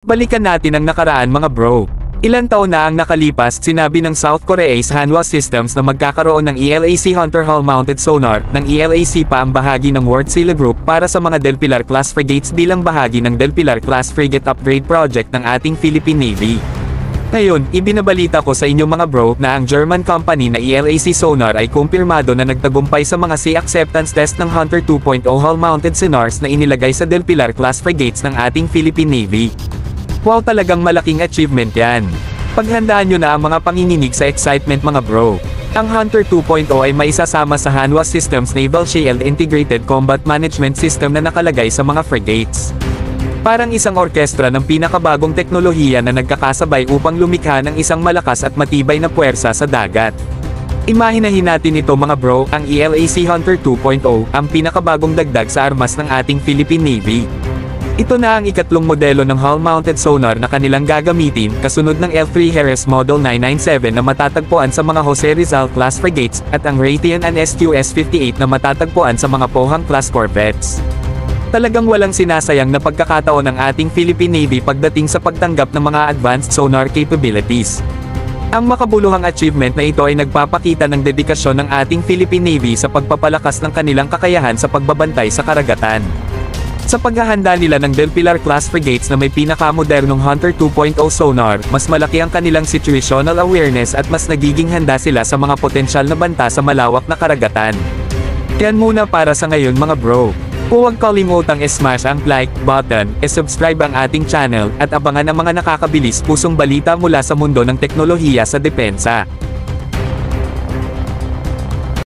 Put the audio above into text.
Balikan natin ang nakaraan mga bro. Ilan taon na ang nakalipas, sinabi ng South Korea's Hanwha Systems na magkakaroon ng ELAC Hunter Hull-mounted sonar ng ELAC pa ang bahagi ng Wärtsilä Group para sa mga Del Pilar-class frigates bilang bahagi ng Del Pilar-class frigate upgrade project ng ating Philippine Navy. Ngayon, ibinabalita ko sa inyo mga bro na ang German company na ELAC Sonar ay kumpirmado na nagtagumpay sa mga sea acceptance test ng Hunter 2.0 hull-mounted sonars na inilagay sa Del Pilar-class frigates ng ating Philippine Navy. Wow, talagang malaking achievement yan. Paghandaan nyo na ang mga panginginig sa excitement mga bro. Ang Hunter 2.0 ay maisasama sa Hanwha Systems Naval Shield Integrated Combat Management System na nakalagay sa mga frigates. Parang isang orkestra ng pinakabagong teknolohiya na nagkakasabay upang lumikha ng isang malakas at matibay na puwersa sa dagat. Imahinahin natin ito mga bro, ang ELAC Hunter 2.0, ang pinakabagong dagdag sa armas ng ating Philippine Navy. Ito na ang ikatlong modelo ng hull-mounted sonar na kanilang gagamitin, kasunod ng L3 Harris Model 997 na matatagpuan sa mga Jose Rizal class frigates, at ang Raytheon and SQS-58 na matatagpuan sa mga Pohang class corvettes. Talagang walang sinasayang na pagkakataon ng ating Philippine Navy pagdating sa pagtanggap ng mga advanced sonar capabilities. Ang makabuluhang achievement na ito ay nagpapakita ng dedikasyon ng ating Philippine Navy sa pagpapalakas ng kanilang kakayahan sa pagbabantay sa karagatan. Sa paghahanda nila ng Del Pilar-class frigates na may pinakamodernong Hunter 2.0 sonar, mas malaki ang kanilang situational awareness at mas nagiging handa sila sa mga potensyal na banta sa malawak na karagatan. Yan muna para sa ngayon mga bro. Huwag kalimutang i-smash ang like button, i-subscribe ang ating channel, at abangan ang mga nakakabilis pusong balita mula sa mundo ng teknolohiya sa depensa.